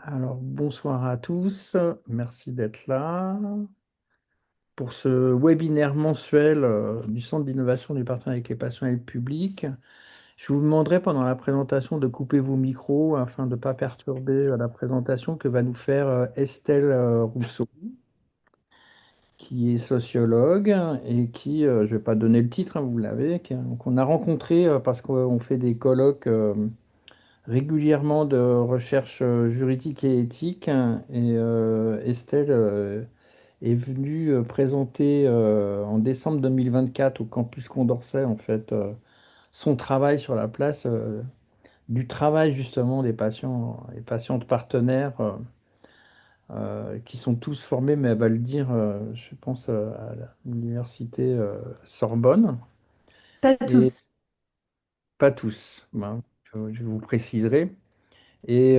Alors, bonsoir à tous. Merci d'être là pour ce webinaire mensuel du Centre d'innovation du partenariat avec les patients et le public. Je vous demanderai pendant la présentation de couper vos micros afin de ne pas perturber la présentation que va nous faire Estelle Rousseau, qui est sociologue et qui, je ne vais pas donner le titre, hein, vous l'avez, qu'on a rencontré parce qu'on fait des colloques régulièrement de recherche juridique et éthique. Et Estelle est venue présenter en décembre 2024 au campus Condorcet, en fait, son travail sur la place du travail justement des patients et patientes partenaires qui sont tous formés, mais elle va le dire, je pense, à l'université Sorbonne. Pas Et tous. pas tous, hein, je vous préciserai. Et,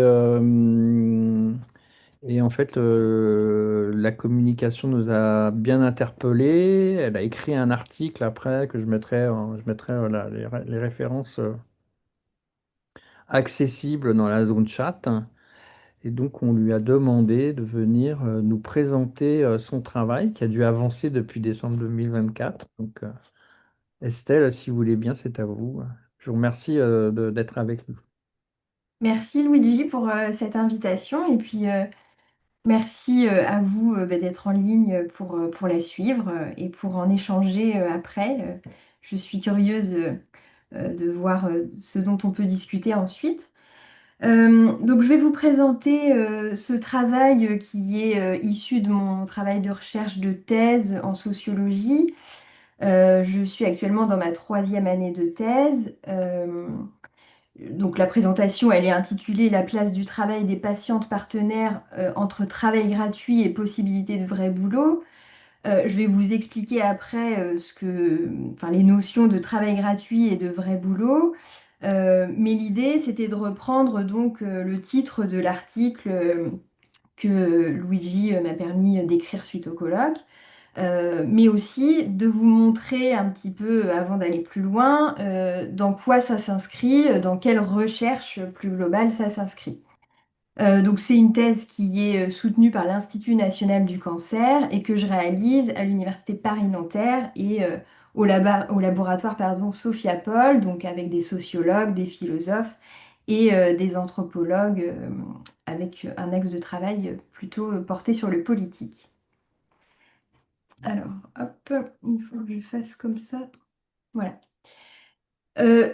et en fait, la communication nous a bien interpellés. Elle a écrit un article après que je mettrai les références accessibles dans la zone chat. Et donc, on lui a demandé de venir nous présenter son travail qui a dû avancer depuis décembre 2024. Donc, Estelle, si vous voulez bien, c'est à vous. Je vous remercie d'être avec nous. Merci Luigi pour cette invitation et puis merci à vous d'être en ligne pour la suivre et pour en échanger après. Je suis curieuse de voir ce dont on peut discuter ensuite. Donc je vais vous présenter ce travail qui est issu de mon travail de recherche de thèse en sociologie. Je suis actuellement dans ma troisième année de thèse. Donc la présentation, elle est intitulée La place du travail des patientes partenaires entre travail gratuit et possibilité de vrai boulot. Je vais vous expliquer après enfin, les notions de travail gratuit et de vrai boulot. Mais l'idée, c'était de reprendre donc le titre de l'article que Luigi m'a permis d'écrire suite au colloque. Mais aussi de vous montrer un petit peu, avant d'aller plus loin, dans quoi ça s'inscrit, dans quelle recherche plus globale ça s'inscrit. Donc c'est une thèse qui est soutenue par l'Institut national du cancer et que je réalise à l'Université Paris-Nanterre et au laboratoire Sophia Paul, donc avec des sociologues, des philosophes et des anthropologues avec un axe de travail plutôt porté sur le politique. Alors, hop, il faut que je fasse comme ça. Voilà.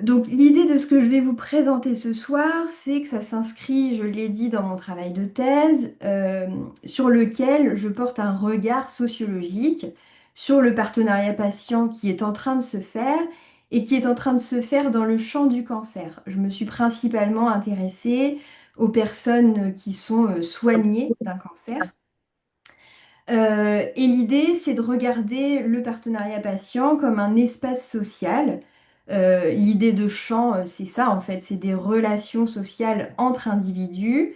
Donc, l'idée de ce que je vais vous présenter ce soir, c'est que ça s'inscrit, je l'ai dit, dans mon travail de thèse, sur lequel je porte un regard sociologique sur le partenariat patient qui est en train de se faire et qui est en train de se faire dans le champ du cancer. Je me suis principalement intéressée aux personnes qui sont soignées d'un cancer. Et l'idée, c'est de regarder le partenariat patient comme un espace social. L'idée de champ, c'est ça en fait, c'est des relations sociales entre individus.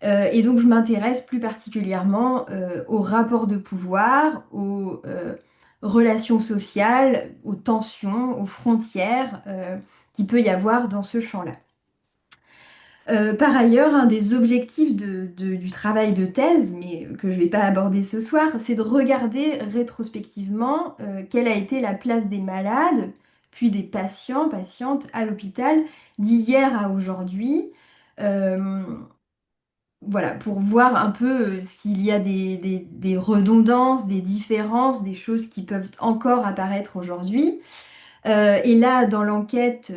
Et donc, je m'intéresse plus particulièrement aux rapports de pouvoir, aux relations sociales, aux tensions, aux frontières qu'il peut y avoir dans ce champ-là. Par ailleurs, un des objectifs du travail de thèse, mais que je ne vais pas aborder ce soir, c'est de regarder rétrospectivement quelle a été la place des malades, puis des patients, patientes à l'hôpital d'hier à aujourd'hui. Euh, voilà, pour voir un peu s'il y a des redondances, des différences, des choses qui peuvent encore apparaître aujourd'hui. Et là, dans l'enquête,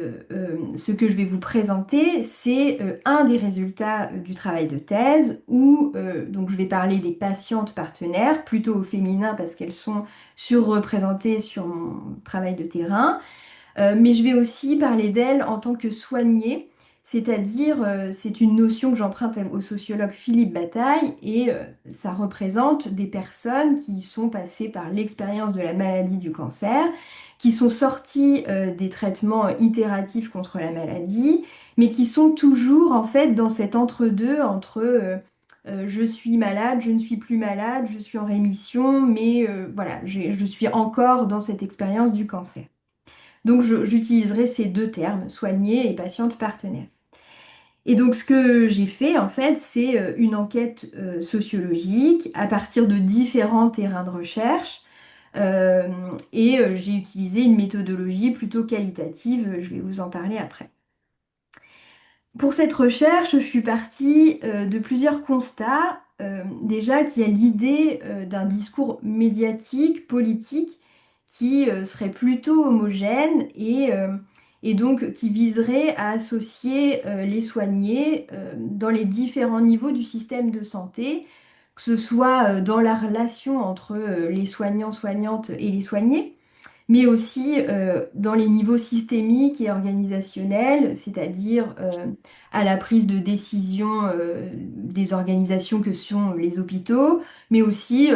ce que je vais vous présenter, c'est un des résultats du travail de thèse où donc je vais parler des patientes partenaires, plutôt au féminin parce qu'elles sont surreprésentées sur mon travail de terrain. Mais je vais aussi parler d'elles en tant que soignée, c'est-à-dire c'est une notion que j'emprunte au sociologue Philippe Bataille et ça représente des personnes qui sont passées par l'expérience de la maladie du cancer, qui sont sorties des traitements itératifs contre la maladie, mais qui sont toujours en fait dans cet entre-deux entre je suis malade, je ne suis plus malade, je suis en rémission, mais voilà, je suis encore dans cette expérience du cancer. Donc j'utiliserai ces deux termes, soigné et patiente partenaire. Et donc, ce que j'ai fait, en fait, c'est une enquête sociologique à partir de différents terrains de recherche. Euh, j'ai utilisé une méthodologie plutôt qualitative, je vais vous en parler après. Pour cette recherche, je suis partie de plusieurs constats. Déjà, qu'il y a l'idée d'un discours médiatique, politique, qui serait plutôt homogène et donc qui viserait à associer les soignés dans les différents niveaux du système de santé, que ce soit dans la relation entre les soignants, soignantes et les soignés, mais aussi dans les niveaux systémiques et organisationnels, c'est-à-dire à la prise de décision des organisations que sont les hôpitaux, mais aussi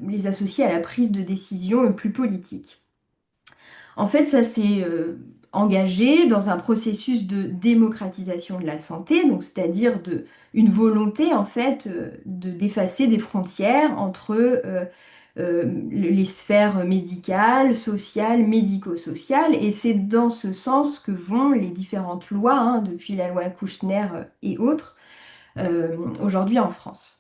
les associer à la prise de décision plus politique. En fait, ça s'est engagé dans un processus de démocratisation de la santé, donc c'est-à-dire une volonté en fait d'effacer des frontières entre les sphères médicales, sociales, médico-sociales, et c'est dans ce sens que vont les différentes lois, hein, depuis la loi Kouchner et autres, aujourd'hui en France.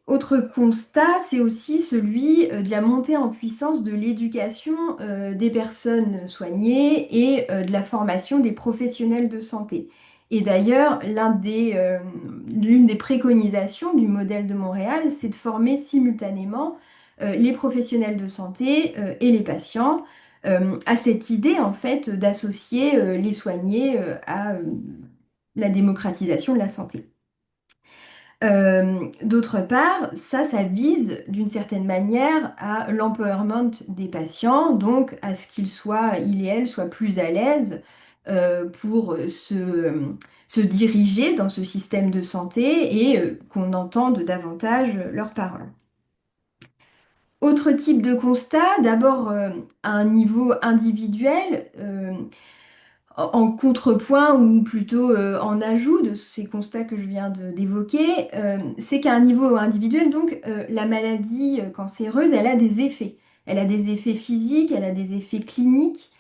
Autre constat, c'est aussi celui de la montée en puissance de l'éducation des personnes soignées et de la formation des professionnels de santé. Et d'ailleurs, l'une des préconisations du modèle de Montréal, c'est de former simultanément les professionnels de santé et les patients à cette idée, en fait, d'associer les soignés à la démocratisation de la santé. D'autre part, ça vise d'une certaine manière à l'empowerment des patients, donc à ce qu'ils soient, ils et elles soient plus à l'aise pour se diriger dans ce système de santé et qu'on entende davantage leurs paroles. Autre type de constat, d'abord à un niveau individuel, en contrepoint ou plutôt en ajout de ces constats que je viens d'évoquer, c'est qu'à un niveau individuel, donc, la maladie cancéreuse, elle a des effets. Elle a des effets physiques, elle a des effets cliniques.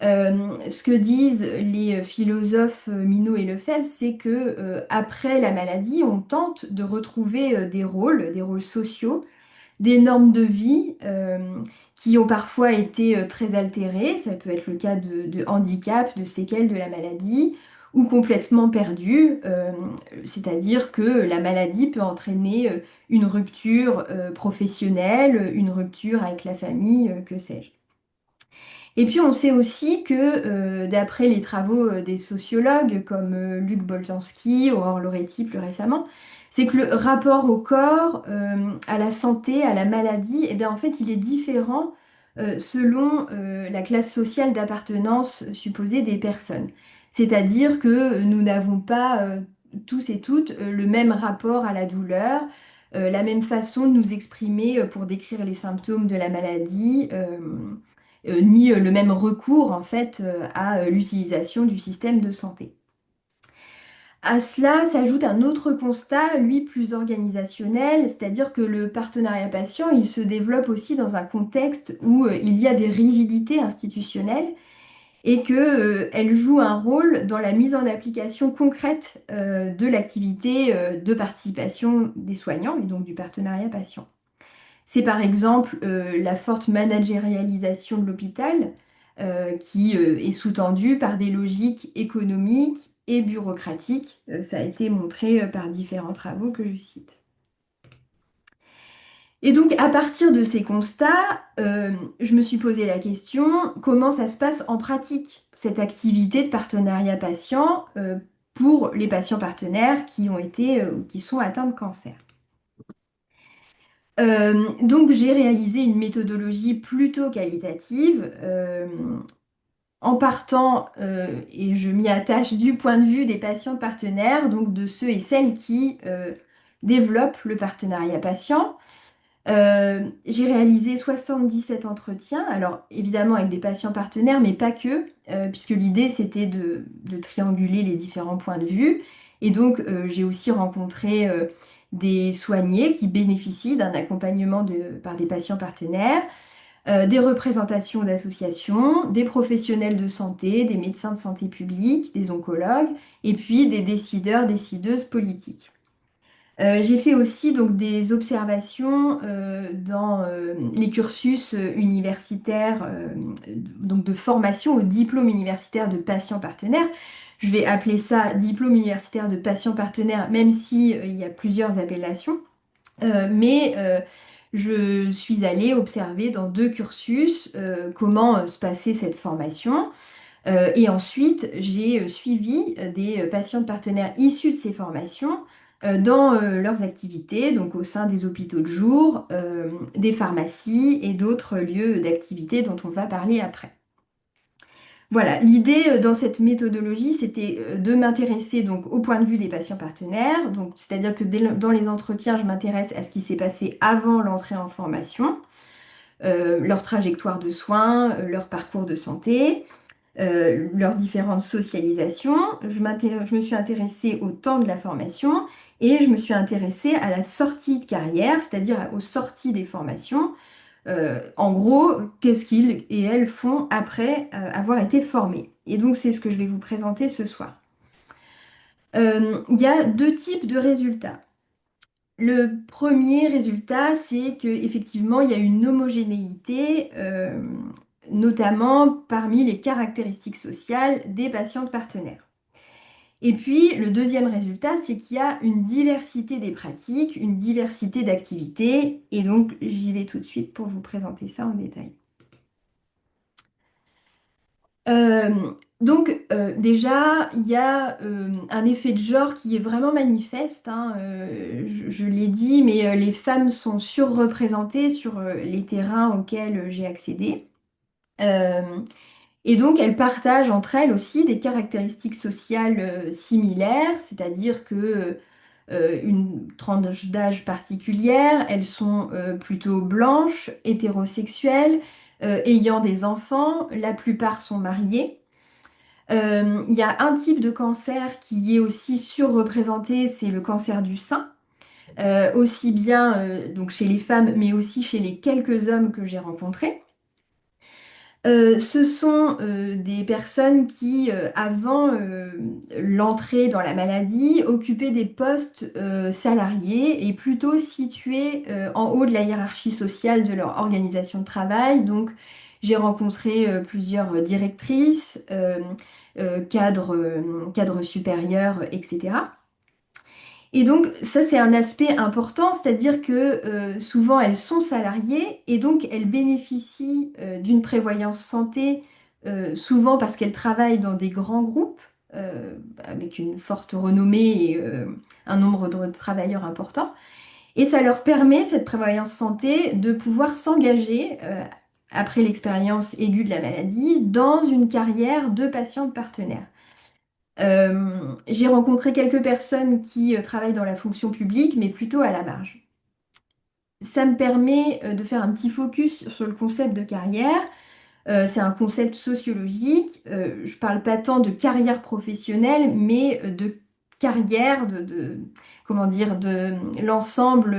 Ce que disent les philosophes Minot et Lefebvre, c'est que après la maladie, on tente de retrouver des rôles sociaux, des normes de vie qui ont parfois été très altérées. Ça peut être le cas de handicap, de séquelles de la maladie, ou complètement perdues, c'est-à-dire que la maladie peut entraîner une rupture professionnelle, une rupture avec la famille, que sais-je. Et puis on sait aussi que, d'après les travaux des sociologues comme Luc Boltanski, Aurore Loretti plus récemment, c'est que le rapport au corps, à la santé, à la maladie, eh bien, en fait, il est différent selon la classe sociale d'appartenance supposée des personnes. C'est-à-dire que nous n'avons pas tous et toutes le même rapport à la douleur, la même façon de nous exprimer pour décrire les symptômes de la maladie. Ni le même recours en fait à l'utilisation du système de santé. À cela s'ajoute un autre constat, lui plus organisationnel, c'est-à-dire que le partenariat patient, il se développe aussi dans un contexte où il y a des rigidités institutionnelles et que, elles jouent un rôle dans la mise en application concrète de l'activité de participation des soignants et donc du partenariat patient. C'est par exemple la forte managérialisation de l'hôpital qui est sous-tendue par des logiques économiques et bureaucratiques. Ça a été montré par différents travaux que je cite. Et donc, à partir de ces constats, je me suis posé la question, comment ça se passe en pratique, cette activité de partenariat patient pour les patients partenaires qui ont été, qui sont atteints de cancer? Donc j'ai réalisé une méthodologie plutôt qualitative en partant, et je m'y attache du point de vue des patients partenaires, donc de ceux et celles qui développent le partenariat patient. J'ai réalisé 77 entretiens, alors évidemment avec des patients partenaires, mais pas que, puisque l'idée c'était de trianguler les différents points de vue. Et donc j'ai aussi rencontré des soignés qui bénéficient d'un accompagnement par des patients partenaires. des représentations d'associations, des professionnels de santé, des médecins de santé publique, des oncologues, et puis des décideurs, décideuses politiques. J'ai fait aussi donc des observations dans les cursus universitaires, donc de formation au diplôme universitaire de patient partenaire. Je vais appeler ça diplôme universitaire de patient partenaire, même si il y a plusieurs appellations. Mais je suis allée observer dans deux cursus comment se passait cette formation. Et ensuite, j'ai suivi des patients de partenaires issus de ces formations dans leurs activités, donc au sein des hôpitaux de jour, des pharmacies et d'autres lieux d'activité dont on va parler après. Voilà, l'idée dans cette méthodologie, c'était de m'intéresser donc au point de vue des patients partenaires, donc c'est-à-dire que dans les entretiens, je m'intéresse à ce qui s'est passé avant l'entrée en formation, leur trajectoire de soins, leur parcours de santé, leurs différentes socialisations. Je me suis intéressée au temps de la formation et je me suis intéressée à la sortie de carrière, c'est-à-dire aux sorties des formations. En gros, qu'est-ce qu'ils et elles font après avoir été formés. Et donc, c'est ce que je vais vous présenter ce soir. Il y a deux types de résultats. Le premier résultat, c'est qu'effectivement, il y a une homogénéité, notamment parmi les caractéristiques sociales des patientes partenaires. Et puis, le deuxième résultat, c'est qu'il y a une diversité des pratiques, une diversité d'activités, et donc j'y vais tout de suite pour vous présenter ça en détail. Déjà, il y a un effet de genre qui est vraiment manifeste, hein, je l'ai dit, mais les femmes sont surreprésentées sur les terrains auxquels j'ai accédé. Euh, et donc, elles partagent entre elles aussi des caractéristiques sociales similaires, c'est-à-dire que une tranche d'âge particulière, elles sont plutôt blanches, hétérosexuelles, ayant des enfants, la plupart sont mariées. Il y a un type de cancer qui est aussi surreprésenté, c'est le cancer du sein. Aussi bien donc chez les femmes, mais aussi chez les quelques hommes que j'ai rencontrés. Ce sont des personnes qui, avant l'entrée dans la maladie, occupaient des postes salariés et plutôt situés en haut de la hiérarchie sociale de leur organisation de travail. Donc, j'ai rencontré plusieurs directrices, cadres supérieurs, etc. Et donc, ça, c'est un aspect important, c'est-à-dire que souvent, elles sont salariées et donc elles bénéficient d'une prévoyance santé, souvent parce qu'elles travaillent dans des grands groupes avec une forte renommée et un nombre de travailleurs important. Et ça leur permet, cette prévoyance santé, de pouvoir s'engager, après l'expérience aiguë de la maladie, dans une carrière de patiente partenaire. J'ai rencontré quelques personnes qui travaillent dans la fonction publique, mais plutôt à la marge. Ça me permet de faire un petit focus sur le concept de carrière. C'est un concept sociologique. Je parle pas tant de carrière professionnelle, mais de carrière, comment dire, de l'ensemble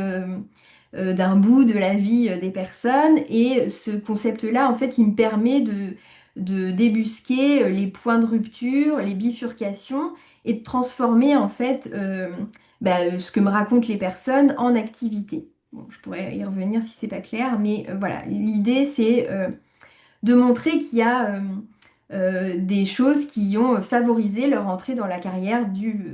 d'un bout de la vie des personnes. Et ce concept-là, en fait, il me permet de débusquer les points de rupture, les bifurcations, et de transformer, en fait, ce que me racontent les personnes en activité. Bon, je pourrais y revenir si c'est pas clair, mais voilà, l'idée, c'est de montrer qu'il y a des choses qui ont favorisé leur entrée dans la carrière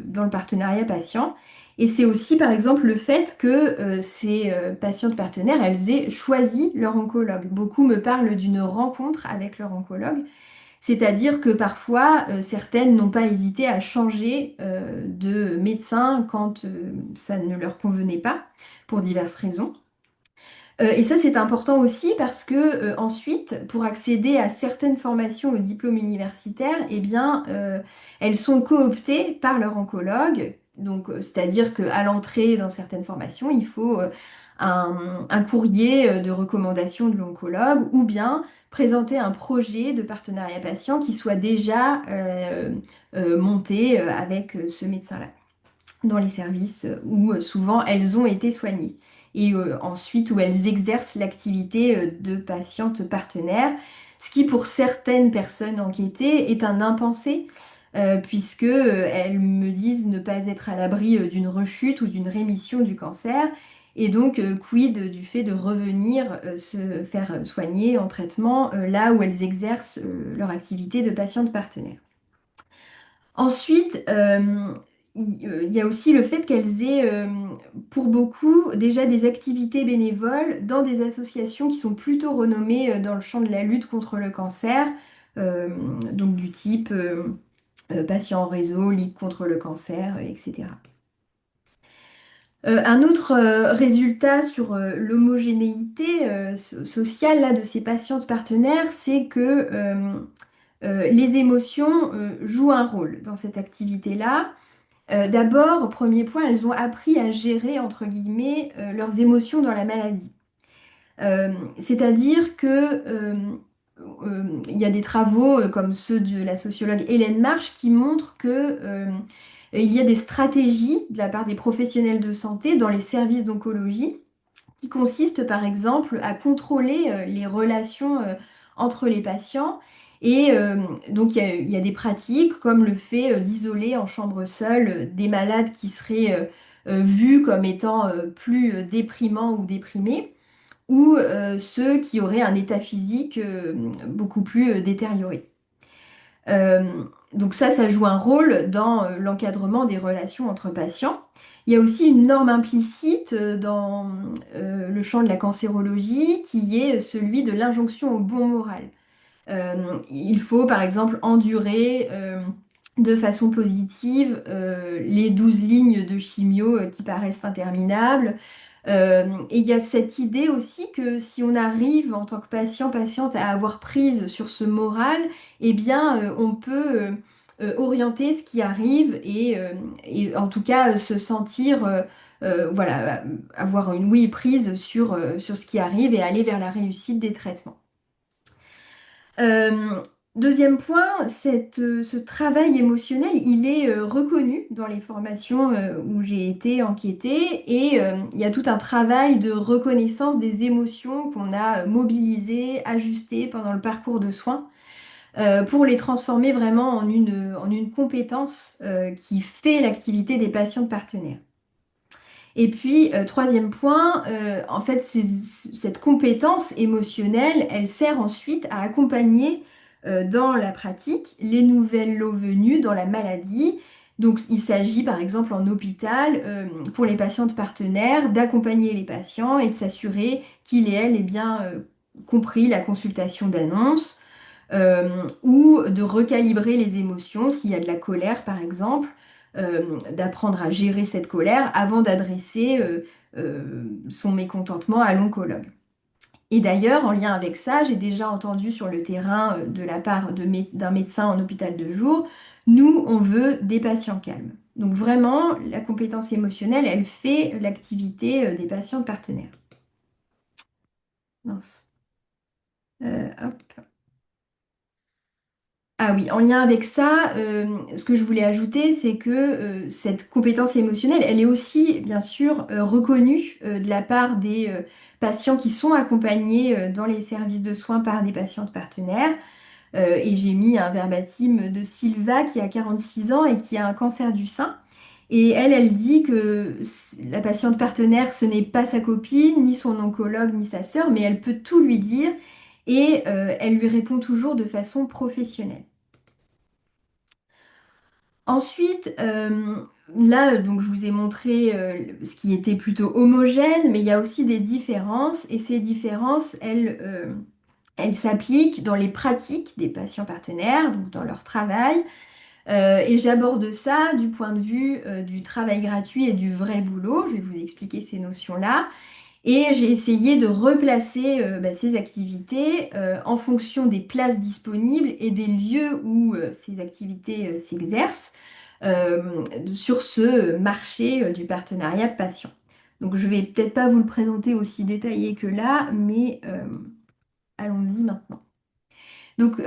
dans le partenariat patient. Et c'est aussi, par exemple, le fait que ces patientes partenaires, elles aient choisi leur oncologue. Beaucoup me parlent d'une rencontre avec leur oncologue, c'est-à-dire que parfois, certaines n'ont pas hésité à changer de médecin quand ça ne leur convenait pas, pour diverses raisons. Et ça, c'est important aussi parce que ensuite, pour accéder à certaines formations au diplôme universitaire, eh bien, elles sont cooptées par leur oncologue. Donc, c'est-à-dire qu'à l'entrée dans certaines formations, il faut un courrier de recommandation de l'oncologue ou bien présenter un projet de partenariat patient qui soit déjà monté avec ce médecin-là dans les services où souvent elles ont été soignées. et ensuite où elles exercent l'activité de patiente partenaire, ce qui pour certaines personnes enquêtées est un impensé, puisque elles me disent ne pas être à l'abri d'une rechute ou d'une rémission du cancer. Et donc, quid du fait de revenir se faire soigner en traitement là où elles exercent leur activité de patiente partenaire. Ensuite, il y a aussi le fait qu'elles aient, pour beaucoup, déjà des activités bénévoles dans des associations qui sont plutôt renommées dans le champ de la lutte contre le cancer, euh, donc du type Patients en réseau, Ligue contre le cancer, etc. Un autre résultat sur l'homogénéité sociale là, de ces patientes partenaires, c'est que les émotions jouent un rôle dans cette activité-là. D'abord, premier point, elles ont appris à gérer, entre guillemets, leurs émotions dans la maladie. C'est-à-dire que il y a des travaux comme ceux de la sociologue Hélène March qui montrent que il y a des stratégies de la part des professionnels de santé dans les services d'oncologie qui consistent par exemple à contrôler les relations entre les patients. Et donc il y a des pratiques comme le fait d'isoler en chambre seule des malades qui seraient vus comme étant plus déprimants ou déprimés, ou ceux qui auraient un état physique beaucoup plus détérioré. Euh, donc ça joue un rôle dans l'encadrement des relations entre patients. Il y a aussi une norme implicite dans le champ de la cancérologie qui est celui de l'injonction au bon moral. Il faut par exemple endurer de façon positive les 12 lignes de chimio qui paraissent interminables. Et il y a cette idée aussi que si on arrive en tant que patient, patiente à avoir prise sur ce moral, eh bien on peut orienter ce qui arrive et en tout cas se sentir, voilà, avoir une oui prise sur ce qui arrive et aller vers la réussite des traitements. Euh, Deuxième point, ce travail émotionnel, il est reconnu dans les formations où j'ai été enquêtée et il y a tout un travail de reconnaissance des émotions qu'on a mobilisées, ajustées pendant le parcours de soins pour les transformer vraiment en une compétence qui fait l'activité des patients partenaires. Et puis, troisième point, en fait, cette compétence émotionnelle, elle sert ensuite à accompagner dans la pratique les nouvelles lots venus dans la maladie. Donc, il s'agit par exemple en hôpital, pour les patientes partenaires, d'accompagner les patients et de s'assurer qu'il et elle aient bien compris la consultation d'annonce ou de recalibrer les émotions s'il y a de la colère par exemple, d'apprendre à gérer cette colère avant d'adresser son mécontentement à l'oncologue. Et d'ailleurs, en lien avec ça, j'ai déjà entendu sur le terrain de la part d'un médecin en hôpital de jour, nous, on veut des patients calmes. Donc vraiment, la compétence émotionnelle, elle fait l'activité des patients partenaires. Mince. Hop. Ah oui, en lien avec ça, ce que je voulais ajouter, c'est que cette compétence émotionnelle, elle est aussi, bien sûr, reconnue de la part des patients qui sont accompagnés dans les services de soins par des patientes partenaires. Et j'ai mis un verbatim de Sylva qui a 46 ans et qui a un cancer du sein. Et elle dit que la patiente partenaire, ce n'est pas sa copine, ni son oncologue, ni sa sœur, mais elle peut tout lui dire et elle lui répond toujours de façon professionnelle. Ensuite, là, donc, je vous ai montré ce qui était plutôt homogène, mais il y a aussi des différences, et ces différences, elles s'appliquent dans les pratiques des patients partenaires, donc dans leur travail. Et j'aborde ça du point de vue du travail gratuit et du vrai boulot. Je vais vous expliquer ces notions-là. Et j'ai essayé de replacer ces activités en fonction des places disponibles et des lieux où ces activités s'exercent sur ce marché du partenariat patient. Donc je vais peut-être pas vous le présenter aussi détaillé que là, mais allons-y maintenant. Donc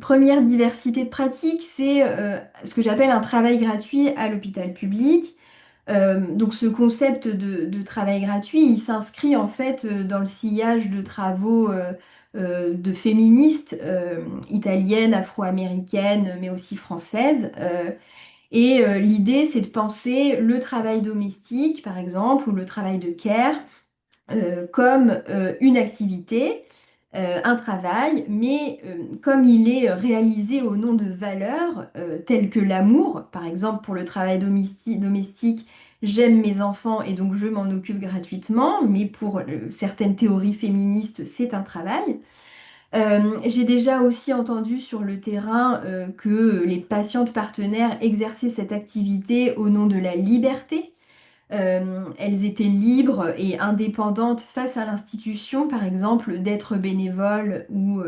première diversité de pratiques, c'est ce que j'appelle un travail gratuit à l'hôpital public. Donc ce concept de travail gratuit, il s'inscrit en fait dans le sillage de travaux de féministes italiennes, afro-américaines, mais aussi françaises. L'idée, c'est de penser le travail domestique, par exemple, ou le travail de care, comme une activité, un travail, mais comme il est réalisé au nom de valeurs telles que l'amour, par exemple pour le travail domestique, j'aime mes enfants et donc je m'en occupe gratuitement, mais pour certaines théories féministes, c'est un travail. J'ai déjà aussi entendu sur le terrain que les patientes partenaires exerçaient cette activité au nom de la liberté. Elles étaient libres et indépendantes face à l'institution, par exemple, d'être bénévoles ou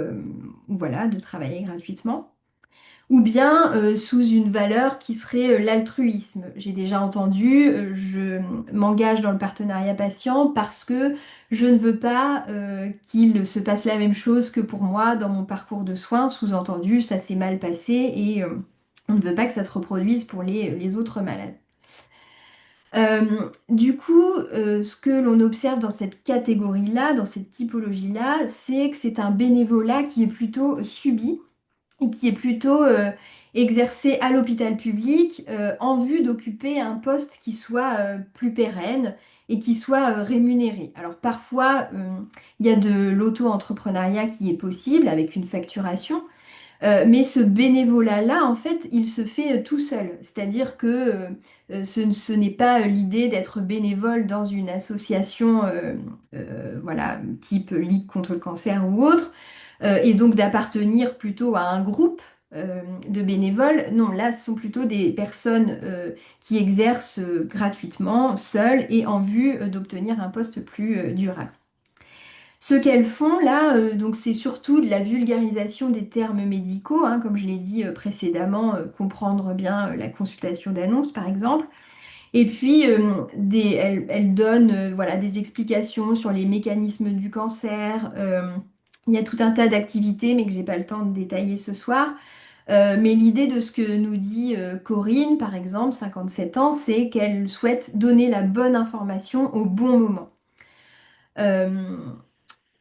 voilà, de travailler gratuitement. Ou bien sous une valeur qui serait l'altruisme. J'ai déjà entendu, je m'engage dans le partenariat patient parce que je ne veux pas qu'il se passe la même chose que pour moi dans mon parcours de soins. Sous-entendu, ça s'est mal passé et on ne veut pas que ça se reproduise pour les autres malades. Ce que l'on observe dans cette catégorie-là, dans cette typologie-là, c'est que c'est un bénévolat qui est plutôt subi et qui est plutôt exercé à l'hôpital public en vue d'occuper un poste qui soit plus pérenne et qui soit rémunéré. Alors parfois, il y a de l'auto-entrepreneuriat qui est possible avec une facturation. Mais ce bénévolat-là, en fait, il se fait tout seul. C'est-à-dire que ce n'est pas l'idée d'être bénévole dans une association, voilà, type Ligue contre le cancer ou autre, et donc d'appartenir plutôt à un groupe de bénévoles. Non, là, ce sont plutôt des personnes qui exercent gratuitement, seules et en vue d'obtenir un poste plus durable. Ce qu'elles font là, donc c'est surtout de la vulgarisation des termes médicaux, hein, comme je l'ai dit précédemment, comprendre bien la consultation d'annonce par exemple. Et puis elles donnent voilà, des explications sur les mécanismes du cancer. Il y a tout un tas d'activités, mais que j'ai pas le temps de détailler ce soir. Mais l'idée de ce que nous dit Corinne, par exemple, 57 ans, c'est qu'elle souhaite donner la bonne information au bon moment. Euh,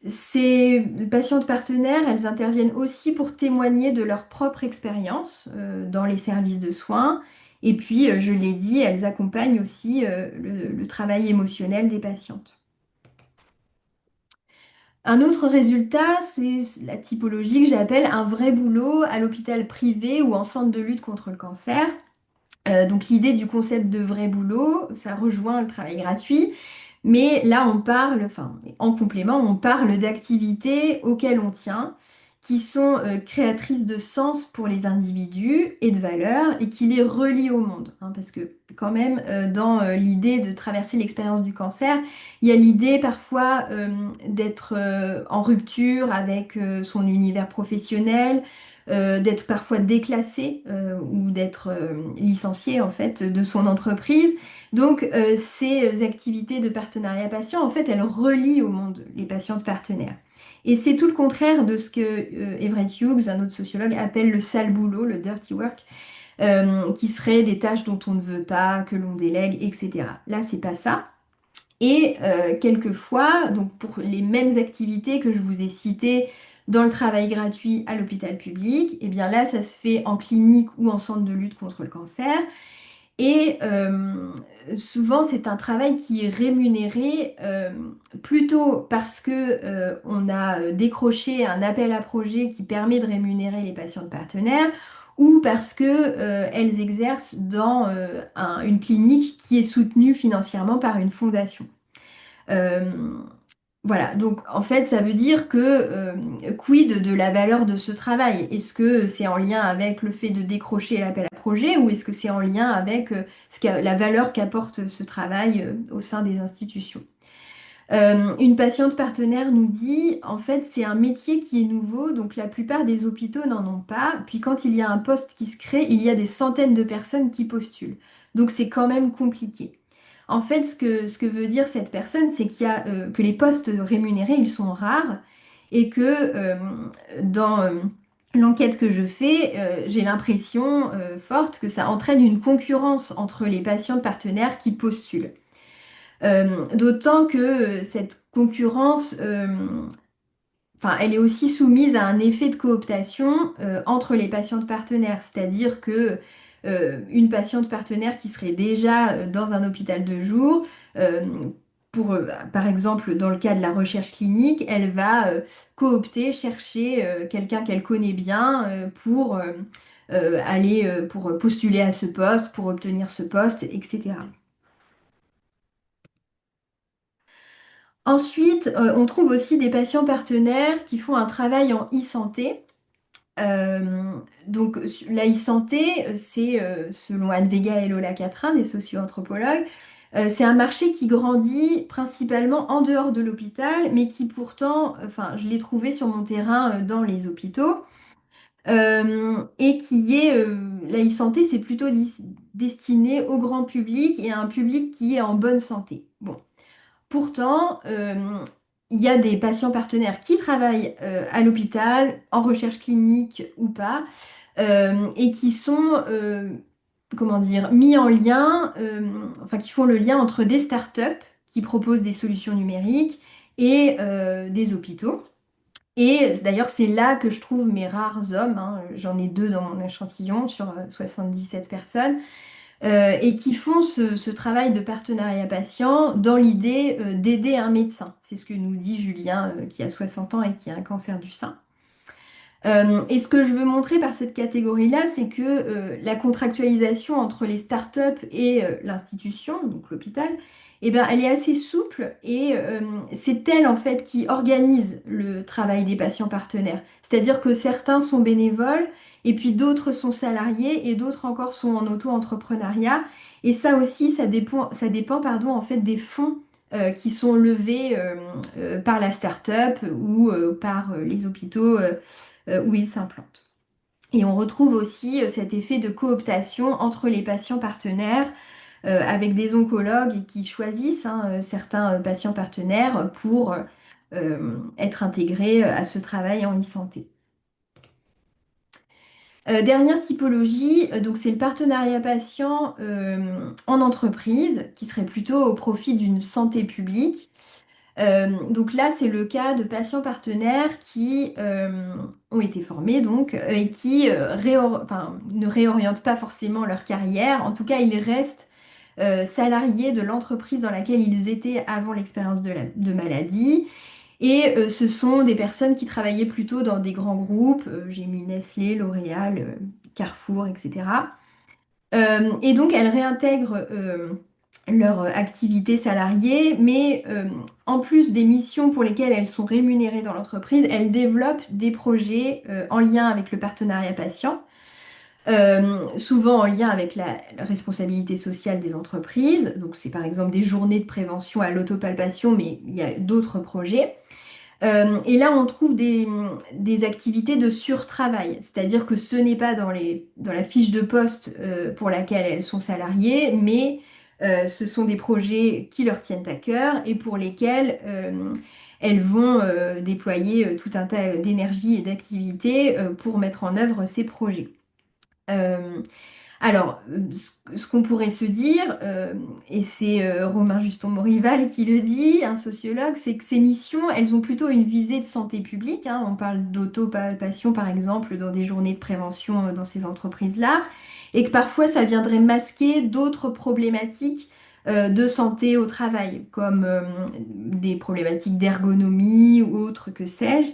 Ces patientes partenaires, elles interviennent aussi pour témoigner de leur propre expérience dans les services de soins. Et puis, je l'ai dit, elles accompagnent aussi le travail émotionnel des patientes. Un autre résultat, c'est la typologie que j'appelle un vrai boulot à l'hôpital privé ou en centre de lutte contre le cancer. Donc l'idée du concept de vrai boulot, ça rejoint le travail gratuit, mais là on parle, enfin en complément, on parle d'activités auxquelles on tient, qui sont créatrices de sens pour les individus et de valeur, et qui les relient au monde. Hein, parce que quand même, dans l'idée de traverser l'expérience du cancer, il y a l'idée parfois d'être en rupture avec son univers professionnel, d'être parfois déclassé ou d'être licencié en fait de son entreprise. Donc ces activités de partenariat patient, en fait, elles relient au monde les patientes partenaires. Et c'est tout le contraire de ce que Everett Hughes, un autre sociologue, appelle le sale boulot, le dirty work, qui serait des tâches dont on ne veut pas, que l'on délègue, etc. Là, c'est pas ça. Et quelquefois, donc pour les mêmes activités que je vous ai citées dans le travail gratuit à l'hôpital public, et bien là, ça se fait en clinique ou en centre de lutte contre le cancer. Et souvent, c'est un travail qui est rémunéré plutôt parce que on a décroché un appel à projet qui permet de rémunérer les patients partenaires ou parce que elles exercent dans une clinique qui est soutenue financièrement par une fondation. Euh, voilà, donc en fait, ça veut dire que quid de la valeur de ce travail? Est-ce que c'est en lien avec le fait de décrocher l'appel à projet ou est-ce que c'est en lien avec la valeur qu'apporte ce travail au sein des institutions? Une patiente partenaire nous dit, en fait, c'est un métier qui est nouveau, donc la plupart des hôpitaux n'en ont pas. Puis quand il y a un poste qui se crée, il y a des centaines de personnes qui postulent. Donc c'est quand même compliqué. En fait, ce que veut dire cette personne, c'est que les postes rémunérés, ils sont rares et que dans l'enquête que je fais, j'ai l'impression forte que ça entraîne une concurrence entre les patientes partenaires qui postulent. D'autant que cette concurrence, enfin, elle est aussi soumise à un effet de cooptation entre les patientes partenaires, c'est-à-dire que une patiente partenaire qui serait déjà dans un hôpital de jour, euh, par exemple dans le cas de la recherche clinique, elle va coopter, chercher quelqu'un qu'elle connaît bien pour postuler à ce poste, pour obtenir ce poste, etc. Ensuite, on trouve aussi des patients partenaires qui font un travail en e-santé. Euh, donc, la e-santé, c'est, selon Anne Vega et Lola Catrin, des socio-anthropologues, c'est un marché qui grandit principalement en dehors de l'hôpital, mais qui pourtant, enfin, je l'ai trouvé sur mon terrain dans les hôpitaux, et qui est, la e-santé, c'est plutôt destiné au grand public et à un public qui est en bonne santé. Bon. Pourtant, il y a des patients partenaires qui travaillent à l'hôpital, en recherche clinique ou pas, et qui sont, comment dire, mis en lien, enfin qui font le lien entre des startups qui proposent des solutions numériques et des hôpitaux. Et d'ailleurs, c'est là que je trouve mes rares hommes, hein. J'en ai deux dans mon échantillon sur 77 personnes et qui font ce travail de partenariat patient dans l'idée d'aider un médecin. C'est ce que nous dit Julien, qui a 60 ans et qui a un cancer du sein. Et ce que je veux montrer par cette catégorie-là, c'est que la contractualisation entre les startups et l'institution, donc l'hôpital, eh ben, elle est assez souple et c'est elle en fait qui organise le travail des patients partenaires. C'est-à-dire que certains sont bénévoles et puis d'autres sont salariés et d'autres encore sont en auto-entrepreneuriat. Et ça aussi, ça dépend pardon, en fait des fonds qui sont levés par la start-up ou par les hôpitaux où ils s'implantent. Et on retrouve aussi cet effet de cooptation entre les patients partenaires avec des oncologues qui choisissent hein, certains patients partenaires pour être intégrés à ce travail en e-santé. Dernière typologie, donc c'est le partenariat patient en entreprise qui serait plutôt au profit d'une santé publique. Donc là, c'est le cas de patients partenaires qui ont été formés donc et qui enfin, ne réorientent pas forcément leur carrière. En tout cas, ils restent salariés de l'entreprise dans laquelle ils étaient avant l'expérience de maladie. Et ce sont des personnes qui travaillaient plutôt dans des grands groupes. J'ai mis Nestlé, L'Oréal, Carrefour, etc. Et donc, elles réintègrent leur activité salariée, mais en plus des missions pour lesquelles elles sont rémunérées dans l'entreprise, elles développent des projets en lien avec le partenariat patient, souvent en lien avec la responsabilité sociale des entreprises. Donc, c'est par exemple des journées de prévention à l'autopalpation, mais il y a d'autres projets. Et là, on trouve des activités de surtravail, c'est-à-dire que ce n'est pas dans la fiche de poste pour laquelle elles sont salariées, mais ce sont des projets qui leur tiennent à cœur et pour lesquels elles vont déployer tout un tas d'énergie et d'activités pour mettre en œuvre ces projets. Euh, alors, ce qu'on pourrait se dire, et c'est Romain Juston-Morival qui le dit, un sociologue, c'est que ces missions, elles ont plutôt une visée de santé publique, hein. On parle d'autopalpation, par exemple, dans des journées de prévention dans ces entreprises-là, et que parfois ça viendrait masquer d'autres problématiques de santé au travail, comme des problématiques d'ergonomie ou autres, que sais-je.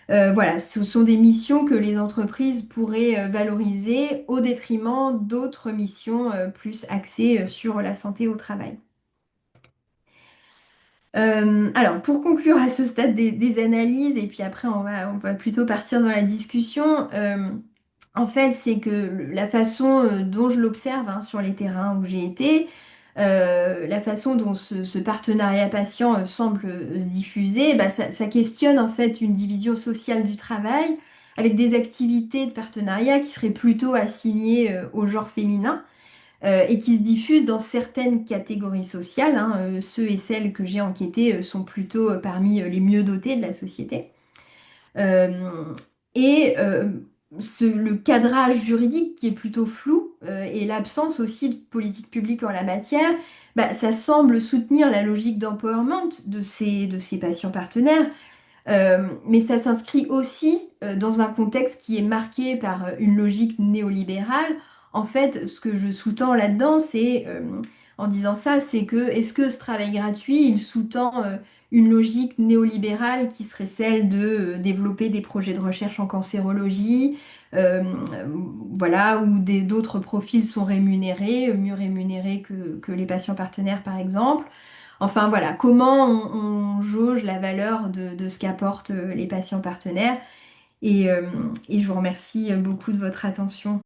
Voilà, ce sont des missions que les entreprises pourraient valoriser au détriment d'autres missions plus axées sur la santé au travail. Alors, pour conclure à ce stade des analyses, et puis après on va plutôt partir dans la discussion, en fait, c'est que la façon dont je l'observe hein, sur les terrains où j'ai été, la façon dont ce partenariat patient semble se diffuser, bah, ça questionne en fait une division sociale du travail avec des activités de partenariat qui seraient plutôt assignées au genre féminin et qui se diffusent dans certaines catégories sociales, hein. Ceux et celles que j'ai enquêtés sont plutôt parmi les mieux dotés de la société. Euh, et le cadrage juridique qui est plutôt flou et l'absence aussi de politique publique en la matière, bah, ça semble soutenir la logique d'empowerment de ces patients partenaires. Mais ça s'inscrit aussi dans un contexte qui est marqué par une logique néolibérale. En fait, ce que je sous-tends là-dedans, en disant ça, c'est que est-ce que ce travail gratuit, il sous-tend une logique néolibérale qui serait celle de développer des projets de recherche en cancérologie, euh, voilà, où d'autres profils sont rémunérés, mieux rémunérés que les patients partenaires, par exemple. Enfin voilà, comment on jauge la valeur de ce qu'apportent les patients partenaires. Et, euh, et je vous remercie beaucoup de votre attention.